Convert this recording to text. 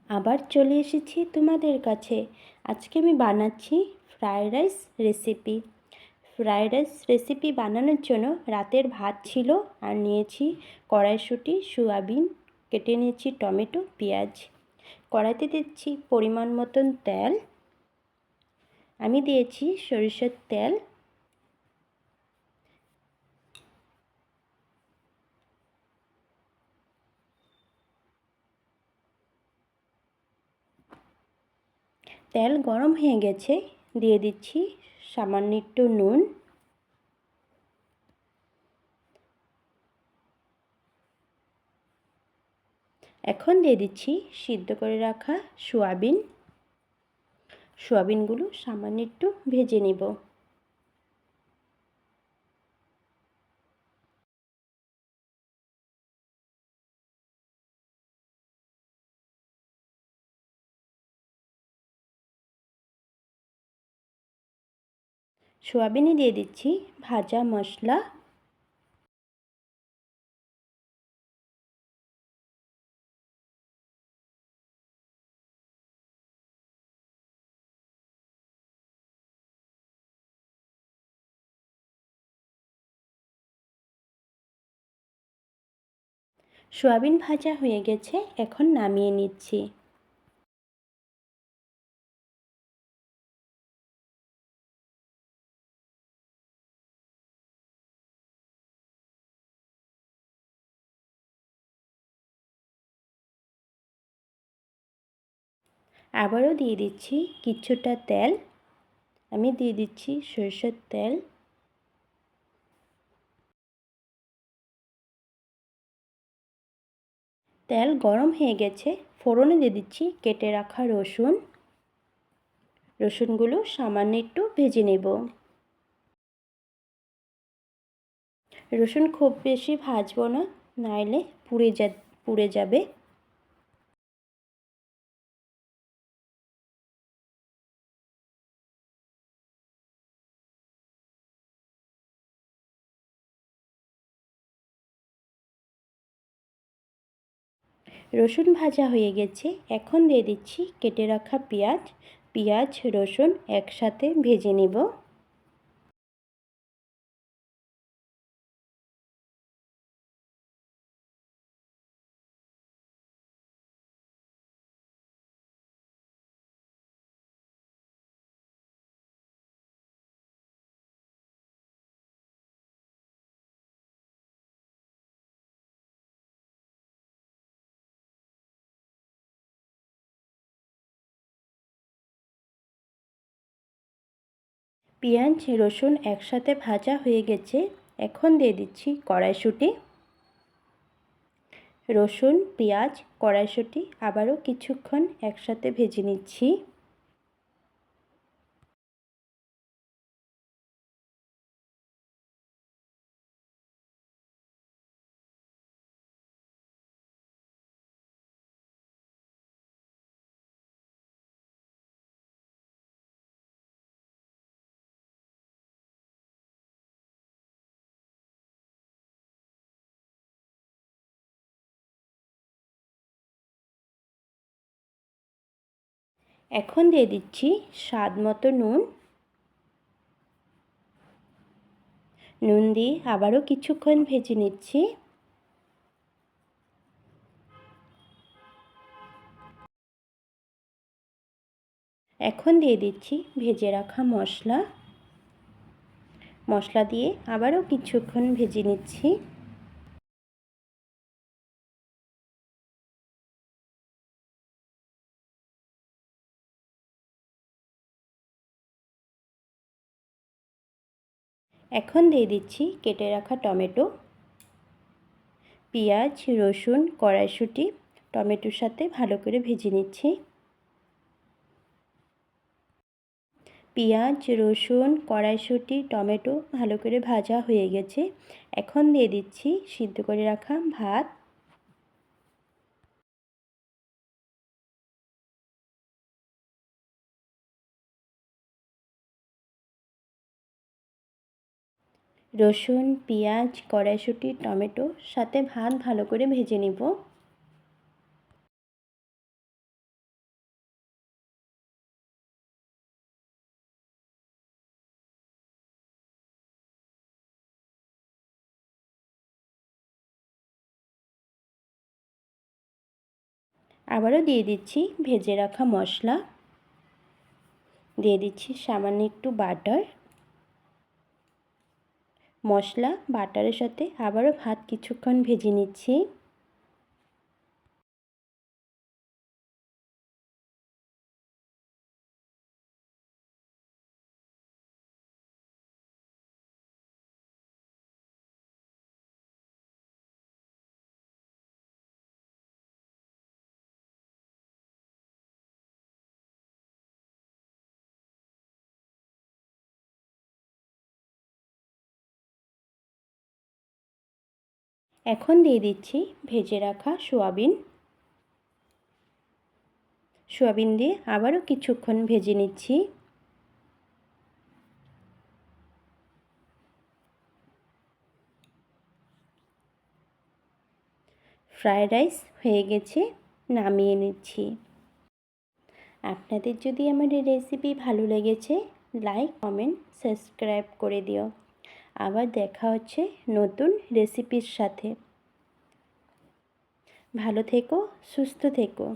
আবার চলে এসেছি তোমাদের কাছে। আজকে আমি বানাচ্ছি fried rice recipe. Fried rice recipe বানানোর জন্য রাতের ভাত ছিল, আর নিয়েছি কড়াইশুঁটি, সয়াবিন, কেটে নিয়েছি টমেটো, পেঁয়াজ। কড়াইতে দিচ্ছি পরিমাণ মতন তেল। আমি দিয়েছি সরিষার তেল। তেল গরম হয়ে গেছে, দিয়ে দিচ্ছি সামান্য একটু নুন। এখন দিয়ে দিচ্ছি সিদ্ধ করে রাখা সয়াবিন। সয়াবিনগুলো সামান্য একটু ভেজে নেব। সয়াবিনে দিয়ে দিচ্ছি ভাজা মশলা। সয়াবিন ভাজা হয়ে গেছে, এখন নামিয়ে নিচ্ছি। আবারও দিয়ে দিচ্ছি কিছুটা তেল। আমি দিয়ে দিচ্ছি সরষের তেল। তেল গরম হয়ে গেছে, ফোড়নে দিয়ে দিচ্ছি কেটে রাখা রসুন। রসুনগুলো সামান্য একটু ভেজে নেব। রসুন খুব বেশি ভাজবো না, নাইলে পুড়ে যাবে। রসুন ভাজা হয়ে গেছে, এখন দিয়ে দিচ্ছি কেটে রাখা পেঁয়াজ। পেঁয়াজ রসুন একসাথে ভেজে নেব। পেঁয়াজ রসুন একসাথে ভাজা হয়ে গেছে, এখন দিয়ে দিচ্ছি কড়াইশুঁটি। রসুন পেঁয়াজ কড়াইশুঁটি আবারও কিছুক্ষণ একসাথে ভেজে নিচ্ছি। এখন দিয়ে দিচ্ছি স্বাদ মতো নুন। নুন দিয়ে আবারও কিছুক্ষণ ভেজে নিচ্ছি। এখন দিয়ে দিচ্ছি ভেজে রাখা মশলা। মশলা দিয়ে আবারও কিছুক্ষণ ভেজে নিচ্ছি। এখন দিয়ে দিচ্ছি কেটে রাখা টমেটো। পেঁয়াজ রসুন কড়াইশুঁটি টমেটোর সাথে ভালো করে ভেজে নিচ্ছি। পেঁয়াজ রসুন কড়াইশুঁটি টমেটো ভালো করে ভাজা হয়ে গেছে, এখন দিয়ে দিচ্ছি সিদ্ধ করে রাখা ভাত। রসুন পেঁয়াজ কড়াইশুঁটি টমেটো সাথে ভাত ভালো করে ভেজে নিব। আবারও দিয়ে দিচ্ছি ভেজে রাখা মশলা, দিয়ে দিচ্ছি সামান্য একটু বাটার। মশলা বাটারের সাথে আবারও ভাত কিছুক্ষণ ভেজে নিচ্ছি। এখন দিয়ে দিচ্ছি ভেজে রাখা সোয়াবিন। সোয়াবিন দিয়ে আবারও কিছুক্ষণ ভেজে নিচ্ছি। ফ্রায়েড রাইস হয়ে গেছে, নামিয়ে নিচ্ছি। আপনাদের যদি আমার এই রেসিপি ভালো লেগেছে, লাইক কমেন্ট সাবস্ক্রাইব করে দিও। আবার দেখা হচ্ছে নতুন রেসিপির সাথে। ভালো থেকো, সুস্থ থেকো।